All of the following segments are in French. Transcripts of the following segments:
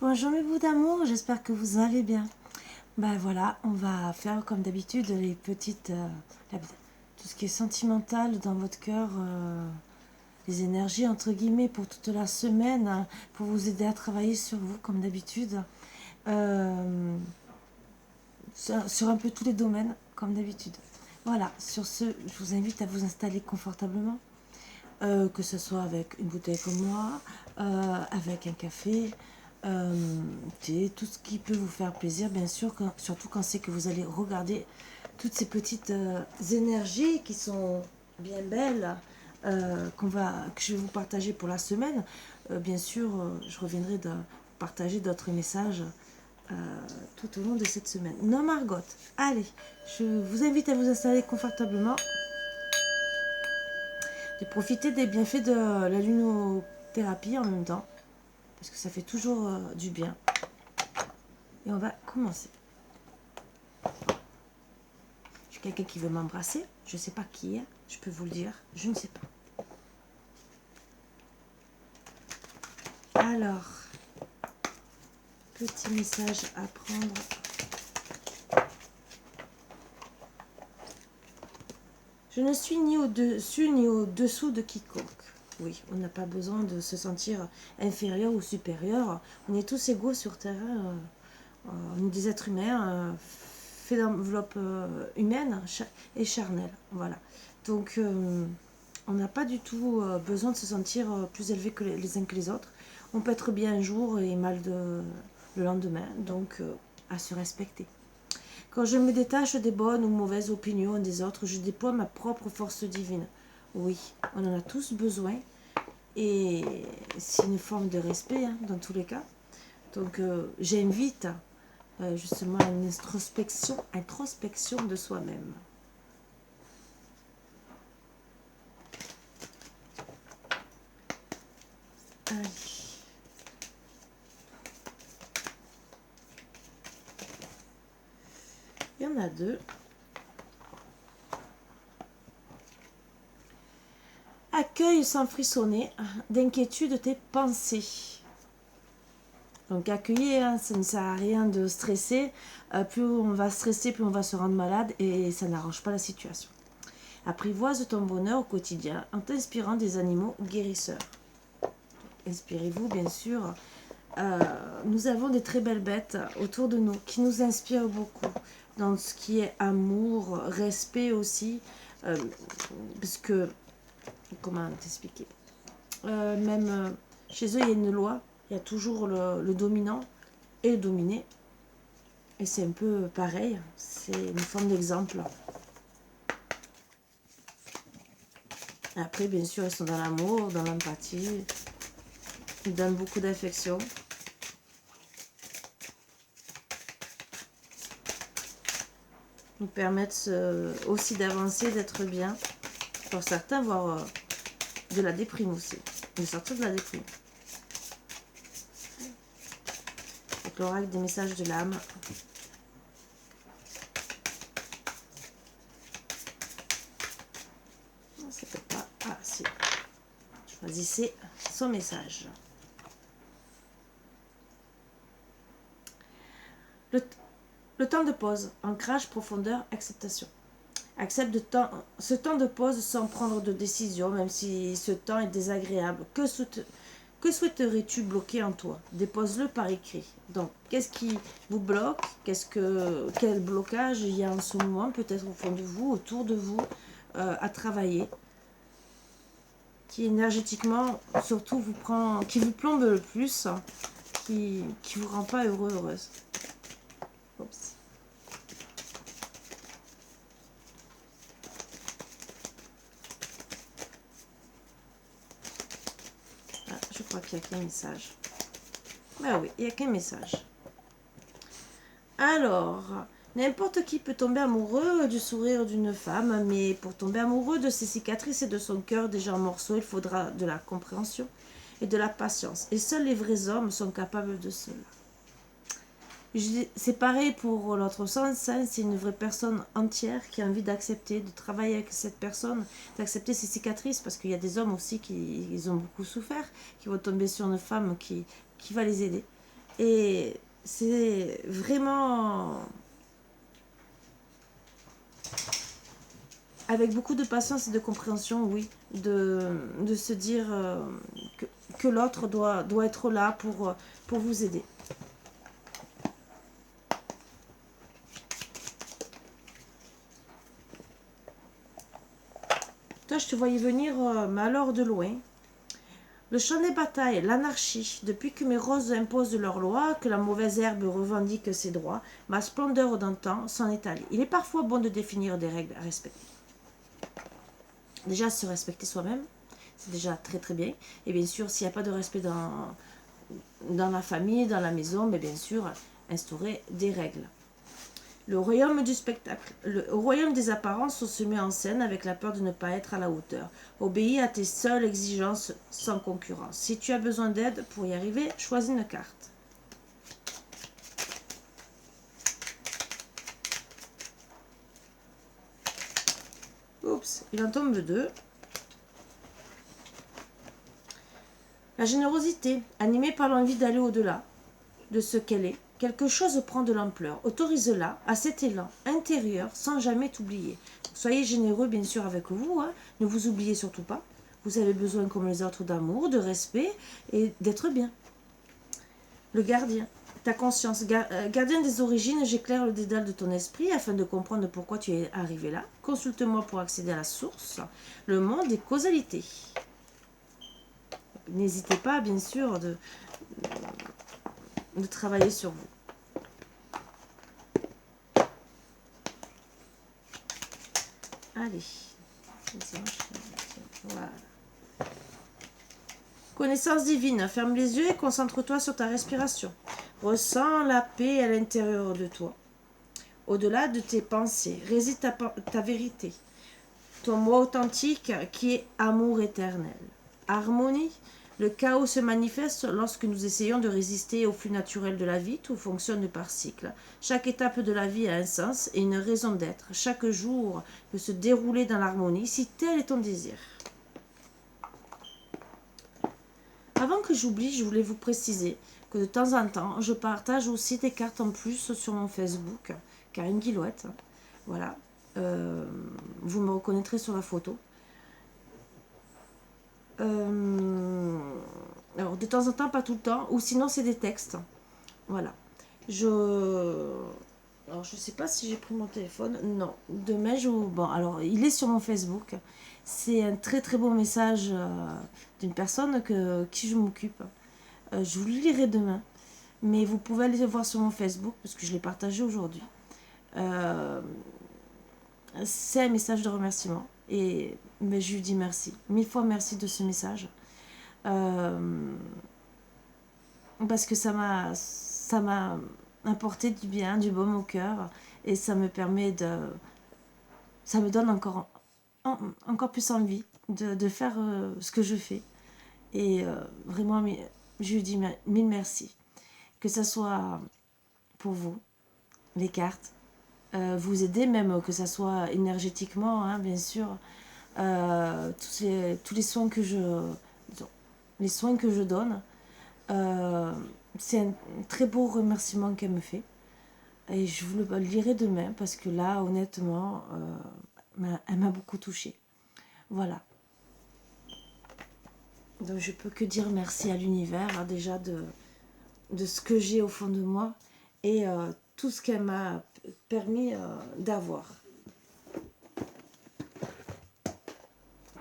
Bonjour mes bouts d'amour, j'espère que vous allez bien. Ben voilà, on va faire comme d'habitude les petites... tout ce qui est sentimental dans votre cœur, les énergies entre guillemets pour toute la semaine, hein, pour vous aider à travailler sur vous comme d'habitude. Euh, sur un peu tous les domaines comme d'habitude. Voilà, sur ce, je vous invite à vous installer confortablement. Que ce soit avec une bouteille comme moi, avec un café, thé, tout ce qui peut vous faire plaisir, bien sûr, surtout quand c'est que vous allez regarder toutes ces petites énergies qui sont bien belles, que je vais vous partager pour la semaine. Bien sûr, je reviendrai de partager d'autres messages euh, tout au long de cette semaine. Non, Margot, allez, je vous invite à vous installer confortablement, de profiter des bienfaits de la lunothérapie en même temps, parce que ça fait toujours du bien. Et on va commencer. J'ai quelqu'un qui veut m'embrasser, je ne sais pas qui est, je peux vous le dire, je ne sais pas. Alors, petit message à prendre. Je ne suis ni au-dessus ni au-dessous de quiconque. Oui, on n'a pas besoin de se sentir inférieur ou supérieur. On est tous égaux sur Terre. On est des êtres humains faits d'enveloppe humaine et charnelle. Voilà. Donc, on n'a pas du tout besoin de se sentir plus élevé que les uns que les autres. On peut être bien un jour et mal le lendemain. Donc, à se respecter. Quand je me détache des bonnes ou mauvaises opinions des autres, je déploie ma propre force divine. Oui, on en a tous besoin. Et c'est une forme de respect, hein, dans tous les cas. Donc, j'invite justement à une introspection de soi-même. Allez. Il y en a deux. Accueille sans frissonner d'inquiétude tes pensées. Donc accueillir, hein, ça ne sert à rien de stresser. Plus on va stresser, plus on va se rendre malade et ça n'arrange pas la situation. Apprivoise ton bonheur au quotidien en t'inspirant des animaux guérisseurs. Inspirez-vous bien sûr. Nous avons des très belles bêtes autour de nous qui nous inspirent beaucoup dans ce qui est amour, respect aussi. Parce que, comment t'expliquer, même chez eux il y a une loi, il y a toujours le dominant et le dominé. Et c'est un peu pareil, c'est une forme d'exemple. Après, bien sûr, ils sont dans l'amour, dans l'empathie, ils donnent beaucoup d'affection. Nous permettent aussi d'avancer, d'être bien. Pour certains, voire de la déprime aussi, de sortir de la déprime. Avec l'oracle des messages de l'âme. C'est peut-être pas... Ah, si. Choisissez son message. Le temps de pause, ancrage, profondeur, acceptation. Accepte ce temps de pause sans prendre de décision, même si ce temps est désagréable. Que souhaiterais-tu bloquer en toi? Dépose-le par écrit. Donc, qu'est-ce qui vous bloque? Quel blocage il y a en ce moment, peut-être au fond de vous, autour de vous, à travailler, qui énergétiquement, surtout, qui vous plombe le plus, qui vous rend pas heureux, heureuse. Oups. Ah, je crois qu'il n'y a qu'un message. Ben oui, il n'y a qu'un message. Alors, n'importe qui peut tomber amoureux du sourire d'une femme, mais pour tomber amoureux de ses cicatrices et de son cœur déjà en morceaux, il faudra de la compréhension et de la patience. Et seuls les vrais hommes sont capables de cela. C'est pareil pour l'autre sens, hein, c'est une vraie personne entière qui a envie d'accepter, de travailler avec cette personne, d'accepter ses cicatrices, parce qu'il y a des hommes aussi qui ont beaucoup souffert, qui vont tomber sur une femme qui va les aider. Et c'est vraiment avec beaucoup de patience et de compréhension, oui, de se dire que l'autre doit être là pour vous aider. Toi, je te voyais venir, mais alors de loin. Le champ des batailles, l'anarchie, depuis que mes roses imposent leurs lois, que la mauvaise herbe revendique ses droits, ma splendeur d'antan s'en est allée. Il est parfois bon de définir des règles à respecter. Déjà, se respecter soi-même, c'est déjà très très bien. Et bien sûr, s'il n'y a pas de respect dans la famille, dans la maison, mais bien sûr, instaurer des règles. Le royaume du spectacle. Le royaume des apparences se met en scène avec la peur de ne pas être à la hauteur. Obéis à tes seules exigences sans concurrence. Si tu as besoin d'aide pour y arriver, choisis une carte. Oups, il en tombe deux. La générosité, animée par l'envie d'aller au-delà de ce qu'elle est. Quelque chose prend de l'ampleur. Autorise-la à cet élan intérieur sans jamais t'oublier. Soyez généreux bien sûr avec vous. Hein. Ne vous oubliez surtout pas. Vous avez besoin comme les autres d'amour, de respect et d'être bien. Le gardien. Ta conscience. Gardien des origines, j'éclaire le dédale de ton esprit afin de comprendre pourquoi tu es arrivé là. Consulte-moi pour accéder à la source. Le monde des causalités. N'hésitez pas bien sûr de travailler sur vous. Allez. Voilà. Connaissance divine. Ferme les yeux et concentre-toi sur ta respiration. Ressens la paix à l'intérieur de toi. Au-delà de tes pensées, réside ta vérité. Ton moi authentique qui est amour éternel. Harmonie. Le chaos se manifeste lorsque nous essayons de résister au flux naturel de la vie. Tout fonctionne par cycle. Chaque étape de la vie a un sens et une raison d'être. Chaque jour peut se dérouler dans l'harmonie si tel est ton désir. Avant que j'oublie, je voulais vous préciser que de temps en temps, je partage aussi des cartes en plus sur mon Facebook, Karine Guillouette. Voilà. Vous me reconnaîtrez sur la photo. Alors de temps en temps, pas tout le temps, ou sinon c'est des textes. Voilà. Alors je sais pas si j'ai pris mon téléphone. Non. Demain, bon, alors il est sur mon Facebook. C'est un très très beau message d'une personne qui je m'occupe. Je vous le lirai demain. Mais vous pouvez aller le voir sur mon Facebook parce que je l'ai partagé aujourd'hui. C'est un message de remerciement. Mais je lui dis merci. 1000 fois merci de ce message. Parce que ça m'a apporté du bien, du baume au cœur. Et ça me permet ça me donne encore plus envie de faire ce que je fais. Et vraiment, je lui dis 1000 merci. Que ce soit pour vous, les cartes, vous aider même, que ce soit énergétiquement, hein, bien sûr, tous les soins que je donne. C'est un très beau remerciement qu'elle me fait. Et je vous le lirai demain parce que là, honnêtement, elle m'a beaucoup touchée. Voilà. Donc je peux que dire merci à l'univers, hein, déjà de ce que j'ai au fond de moi et tout ce qu'elle m'a permis d'avoir.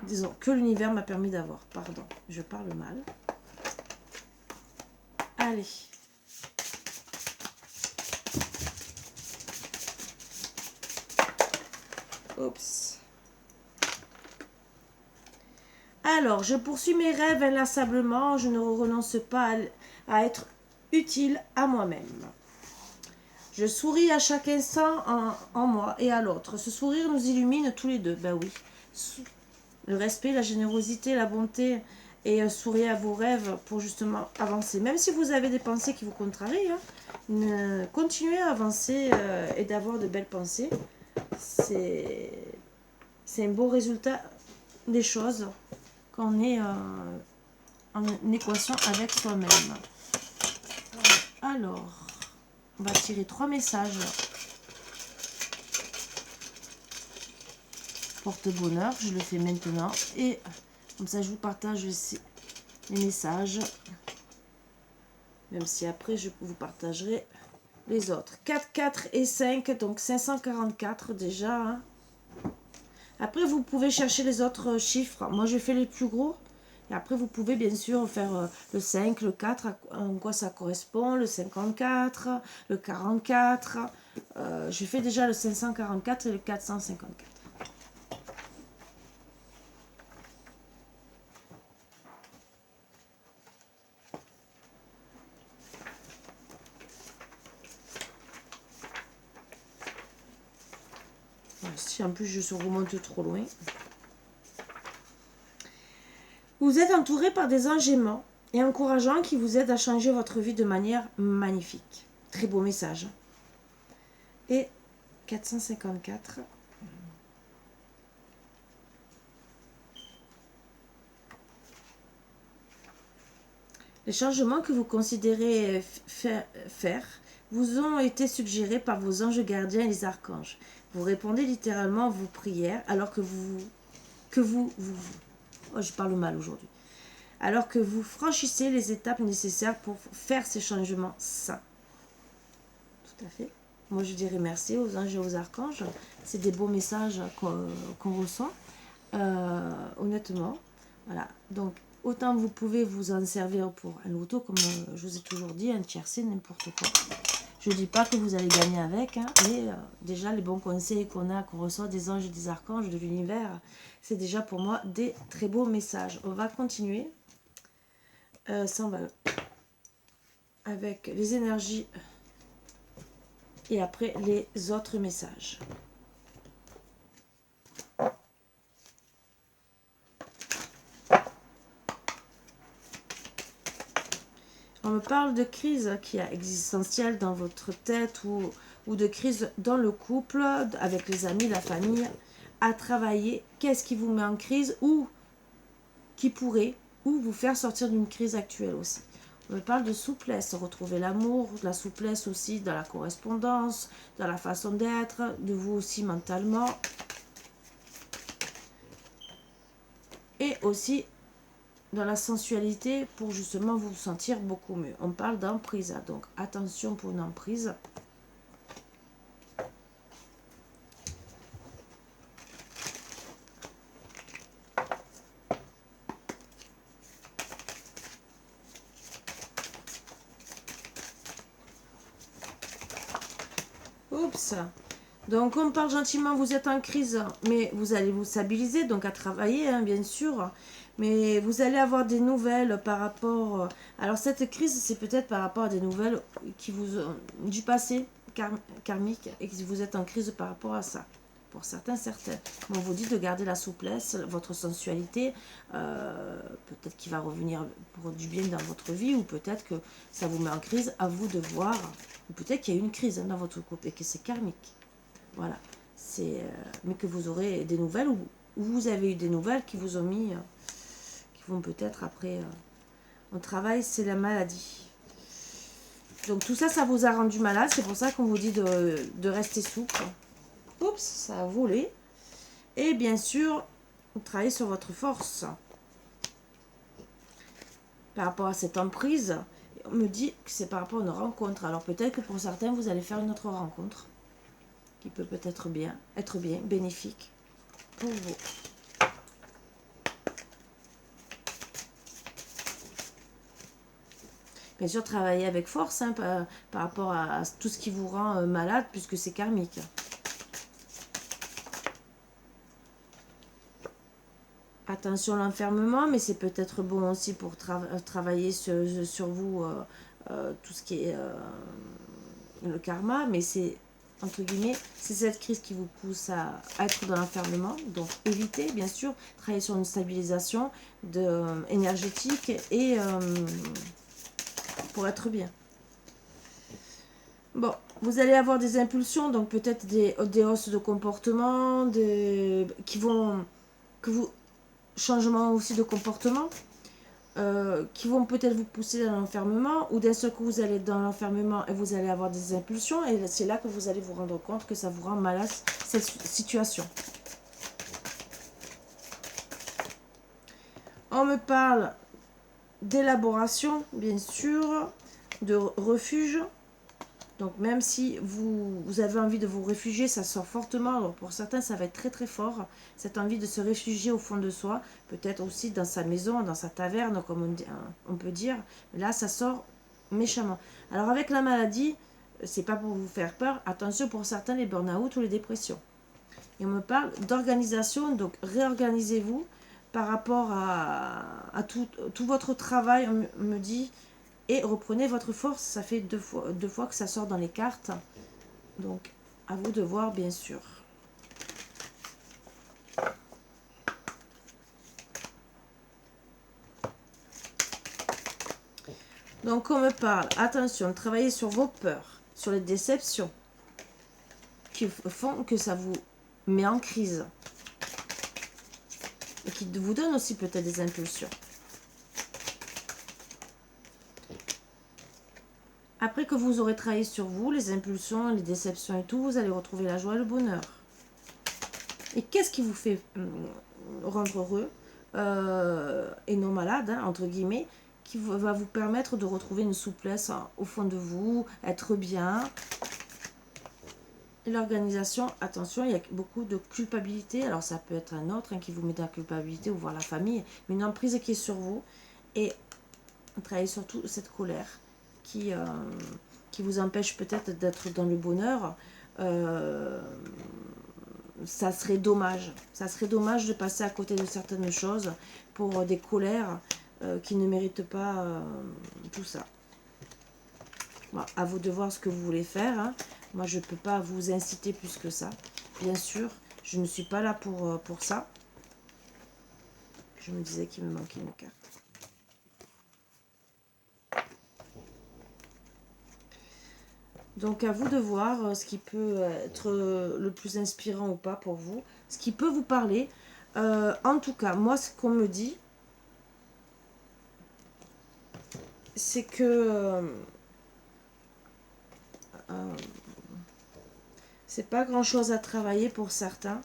Disons, que l'univers m'a permis d'avoir. Pardon, je parle mal. Allez. Oups. Alors, je poursuis mes rêves inlassablement. Je ne renonce pas à être utile à moi-même. Je souris à chaque instant en moi et à l'autre. Ce sourire nous illumine tous les deux. Ben oui. Le respect, la générosité, la bonté et souriez à vos rêves pour justement avancer. Même si vous avez des pensées qui vous contrarient, hein, continuez à avancer et d'avoir de belles pensées. C'est un beau résultat des choses quand on est en équation avec soi-même. Alors, on va tirer 3 messages. Porte-bonheur, je le fais maintenant. Et comme ça, je vous partage les messages. Même si après, je vous partagerai les autres. 4, 4 et 5, donc 544 déjà. Hein. Après, vous pouvez chercher les autres chiffres. Moi, je fais les plus gros. Et après, vous pouvez bien sûr faire le 5, le 4, en quoi ça correspond, le 54, le 44. Je fais déjà le 544 et le 454. Si en plus je remonte trop loin. Vous êtes entouré par des anges aimants et encourageants qui vous aident à changer votre vie de manière magnifique. Très beau message. Et 454. Les changements que vous considérez faire vous ont été suggérés par vos anges gardiens et les archanges. Vous répondez littéralement à vos prières alors que oh, je parle mal aujourd'hui. Alors que vous franchissez les étapes nécessaires pour faire ces changements sains. Tout à fait. Moi, je dirais merci aux anges et aux archanges. C'est des beaux messages qu'on reçoit. Honnêtement. Voilà. Donc, autant vous pouvez vous en servir pour un loto, comme je vous ai toujours dit, un tiercé, n'importe quoi. Je ne dis pas que vous allez gagner avec, hein, mais déjà les bons conseils qu'on reçoit des anges et des archanges de l'univers, c'est déjà pour moi des très beaux messages. On va continuer. Ça, on va avec les énergies et après les autres messages. On me parle de crise qui est existentielle dans votre tête ou de crise dans le couple, avec les amis, la famille, à travailler. Qu'est-ce qui vous met en crise ou qui pourrait ou vous faire sortir d'une crise actuelle aussi. On me parle de souplesse, retrouver l'amour, de la souplesse aussi dans la correspondance, dans la façon d'être, de vous aussi mentalement. Et aussi dans la sensualité pour justement vous sentir beaucoup mieux. On parle d'emprise, donc attention pour une emprise. Oups. Donc on parle gentiment, vous êtes en crise, mais vous allez vous stabiliser, donc à travailler, hein, bien sûr. Mais vous allez avoir des nouvelles par rapport... alors cette crise, c'est peut-être par rapport à des nouvelles qui vous du passé karmique et que vous êtes en crise par rapport à ça. Pour certains, certaines. On vous dit de garder la souplesse, votre sensualité. Peut-être qu'il va revenir pour du bien dans votre vie ou peut-être que ça vous met en crise. À vous de voir. Ou peut-être qu'il y a eu une crise dans votre couple et que c'est karmique. Voilà. Mais que vous aurez des nouvelles ou vous avez eu des nouvelles qui vous ont mis... qui vont peut-être après... au travail, c'est la maladie. Donc tout ça, ça vous a rendu malade. C'est pour ça qu'on vous dit de rester souple. Oups, ça a volé. Et bien sûr, travailler sur votre force. Par rapport à cette emprise, on me dit que c'est par rapport à une rencontre. Alors peut-être que pour certains, vous allez faire une autre rencontre. Qui peut peut-être être bien, bénéfique pour vous. Bien sûr, travailler avec force hein, par rapport à tout ce qui vous rend malade, puisque c'est karmique. Attention à l'enfermement, mais c'est peut-être bon aussi pour travailler sur vous, tout ce qui est le karma, mais c'est, entre guillemets, c'est cette crise qui vous pousse à être dans l'enfermement. Donc évitez, bien sûr, travailler sur une stabilisation énergétique et pour être bien. Bon, vous allez avoir des impulsions, donc peut-être des hausses de comportement, changement aussi de comportement. qui vont peut-être vous pousser dans l'enfermement, ou d'un seul coup vous allez être dans l'enfermement et vous allez avoir des impulsions, et c'est là que vous allez vous rendre compte que ça vous rend malade cette situation. On me parle d'élaboration, bien sûr, de refuge. Donc même si vous avez envie de vous réfugier, ça sort fortement. Alors pour certains, ça va être très très fort, cette envie de se réfugier au fond de soi. Peut-être aussi dans sa maison, dans sa taverne, comme on peut dire. Mais là, ça sort méchamment. Alors avec la maladie, c'est pas pour vous faire peur. Attention pour certains, les burn-out ou les dépressions. Et on me parle d'organisation, donc réorganisez-vous par rapport à tout votre travail, on me dit, et reprenez votre force. Ça fait deux fois que ça sort dans les cartes, donc à vous de voir, bien sûr. Donc on me parle, attention, travaillez sur vos peurs, sur les déceptions qui font que ça vous met en crise et qui vous donnent aussi peut-être des impulsions. Après que vous aurez travaillé sur vous, les impulsions, les déceptions et tout, vous allez retrouver la joie et le bonheur. Et qu'est-ce qui vous fait rendre heureux et non malade, hein, entre guillemets, qui va vous permettre de retrouver une souplesse au fond de vous, être bien. L'organisation, attention, il y a beaucoup de culpabilité. Alors ça peut être un autre qui vous met dans la culpabilité ou voir la famille, mais une emprise qui est sur vous. Et travailler surtout cette colère qui vous empêche peut-être d'être dans le bonheur. Ça serait dommage. Ça serait dommage de passer à côté de certaines choses pour des colères qui ne méritent pas tout ça. Bon, à vous de voir ce que vous voulez faire. Hein. Moi, je ne peux pas vous inciter plus que ça. Bien sûr, je ne suis pas là pour ça. Je me disais qu'il me manquait une carte. Donc à vous de voir ce qui peut être le plus inspirant ou pas pour vous, ce qui peut vous parler. En tout cas, moi ce qu'on me dit, c'est que c'est pas grand chose à travailler pour certains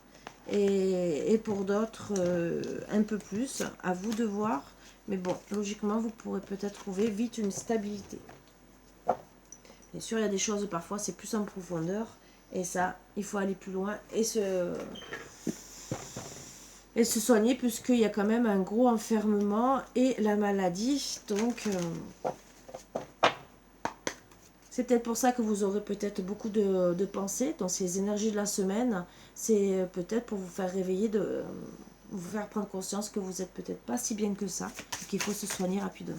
et pour d'autres un peu plus. À vous de voir. Mais bon, logiquement, vous pourrez peut-être trouver vite une stabilité. Bien sûr, il y a des choses parfois, c'est plus en profondeur. Et ça, il faut aller plus loin et se soigner, puisqu'il y a quand même un gros enfermement et la maladie. Donc, c'est peut-être pour ça que vous aurez peut-être beaucoup de pensées dans ces énergies de la semaine. C'est peut-être pour vous faire réveiller, vous faire prendre conscience que vous n'êtes peut-être pas si bien que ça, qu'il faut se soigner rapidement,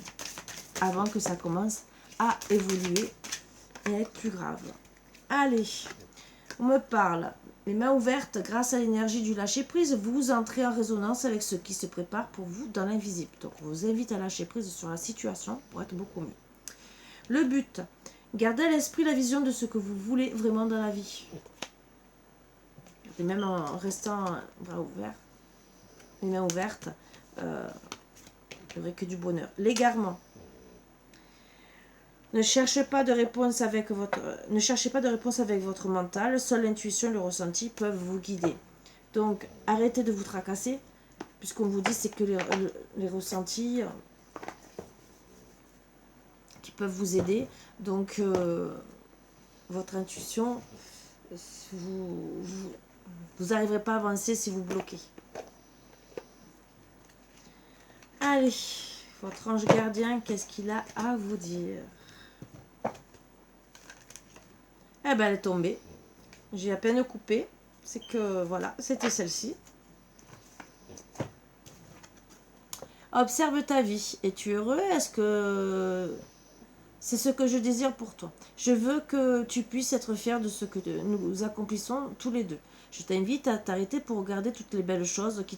avant que ça commence à évoluer et à être plus grave. Allez, on me parle, les mains ouvertes, grâce à l'énergie du lâcher-prise, vous entrez en résonance avec ce qui se prépare pour vous dans l'invisible. Donc, on vous invite à lâcher prise sur la situation pour être beaucoup mieux. Le but, gardez à l'esprit la vision de ce que vous voulez vraiment dans la vie. Et même en restant bras ouverts, les mains ouvertes, il n'y aurait que du bonheur. L'égarement. Ne cherchez pas de réponse avec votre mental. Seule l'intuition et le ressenti peuvent vous guider. Donc, arrêtez de vous tracasser, puisqu'on vous dit c'est que les ressentis qui peuvent vous aider. Donc, votre intuition, vous n'arriverez pas à avancer si vous bloquez. Allez, votre ange gardien, qu'est-ce qu'il a à vous dire? Eh ben, elle est tombée. J'ai à peine coupé. C'est que, voilà, c'était celle-ci. Observe ta vie. Es-tu heureux? Est-ce que c'est ce que je désire pour toi? Je veux que tu puisses être fier de ce que nous accomplissons tous les deux. Je t'invite à t'arrêter pour regarder toutes les belles choses qui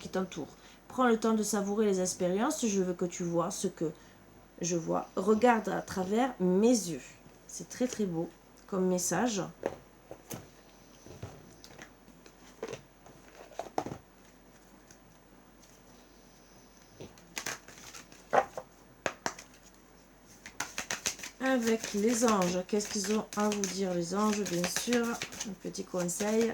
t'entourent. Prends le temps de savourer les expériences. Je veux que tu vois ce que je vois. Regarde à travers mes yeux. C'est très très beau comme message. Les anges, qu'est-ce qu'ils ont à vous dire, les anges, bien sûr. Un petit conseil.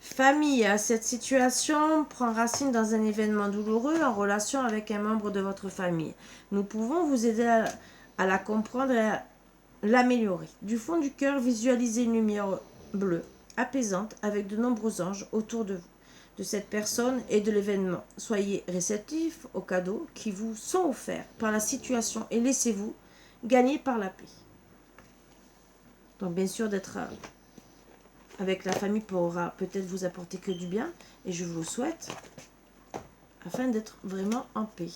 Famille, cette situation prend racine dans un événement douloureux en relation avec un membre de votre famille. Nous pouvons vous aider à la comprendre et à l'améliorer. Du fond du cœur, visualisez une lumière bleue, apaisante, avec de nombreux anges autour de vous, de cette personne et de l'événement. Soyez réceptifs aux cadeaux qui vous sont offerts par la situation et laissez-vous gagner par la paix. Donc bien sûr, d'être avec la famille pourra peut-être vous apporter que du bien, et je vous le souhaite, afin d'être vraiment en paix.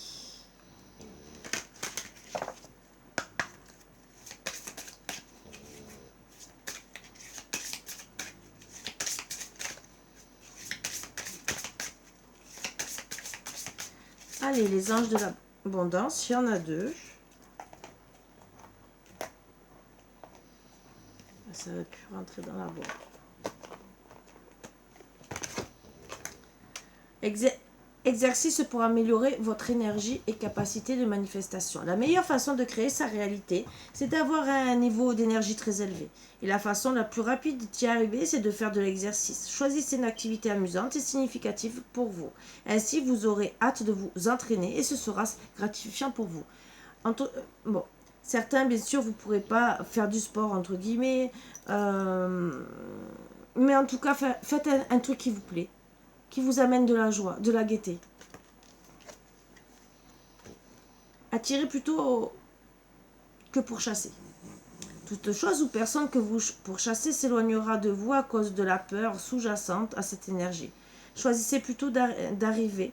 Allez, les anges de l'abondance, il y en a deux. Ça va plus rentrer dans la boîte. Exercice pour améliorer votre énergie et capacité de manifestation. La meilleure façon de créer sa réalité, c'est d'avoir un niveau d'énergie très élevé. Et la façon la plus rapide d'y arriver, c'est de faire de l'exercice. Choisissez une activité amusante et significative pour vous. Ainsi, vous aurez hâte de vous entraîner et ce sera gratifiant pour vous. Bon, certains, bien sûr, vous ne pourrez pas faire du sport, entre guillemets. Mais en tout cas, faites un truc qui vous plaît, qui vous amène de la joie, de la gaieté. Attirez plutôt que pourchasser. Toute chose ou personne que vous pourchassez s'éloignera de vous à cause de la peur sous-jacente à cette énergie. Choisissez plutôt d'attirer,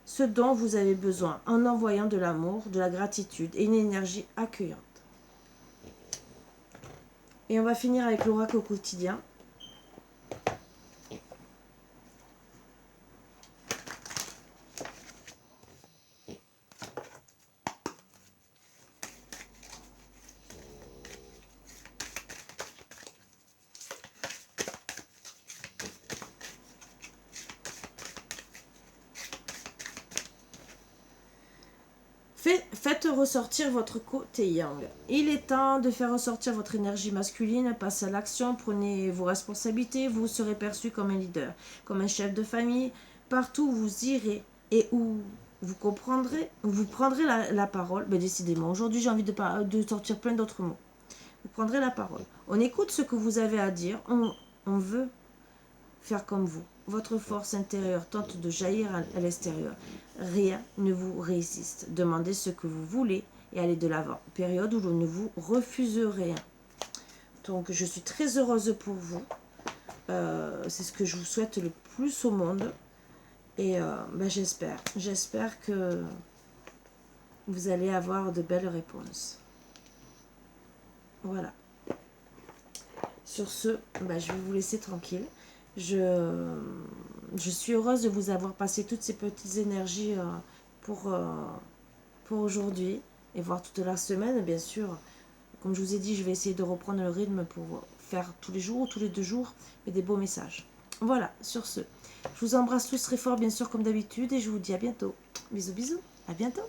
ce dont vous avez besoin en envoyant de l'amour, de la gratitude et une énergie accueillante. Et on va finir avec l'oracle au quotidien. Faites ressortir votre côté yang. Il est temps de faire ressortir votre énergie masculine, passez à l'action, prenez vos responsabilités, vous serez perçu comme un leader, comme un chef de famille. Partout où vous irez et où vous comprendrez, vous prendrez la parole. Ben décidément, aujourd'hui j'ai envie de sortir plein d'autres mots. Vous prendrez la parole. On écoute ce que vous avez à dire, on veut faire comme vous. Votre force intérieure tente de jaillir à l'extérieur. Rien ne vous résiste. Demandez ce que vous voulez et allez de l'avant. Période où l'on ne vous refuse rien. Donc je suis très heureuse pour vous. C'est ce que je vous souhaite le plus au monde. Et j'espère que vous allez avoir de belles réponses. Voilà. Sur ce, je vais vous laisser tranquille. Je suis heureuse de vous avoir passé toutes ces petites énergies pour aujourd'hui et voir toute la semaine. Bien sûr, comme je vous ai dit, je vais essayer de reprendre le rythme pour faire tous les jours ou tous les 2 jours, mais des beaux messages. Voilà, sur ce, je vous embrasse tous très fort, bien sûr, comme d'habitude, et je vous dis à bientôt. Bisous, bisous, à bientôt.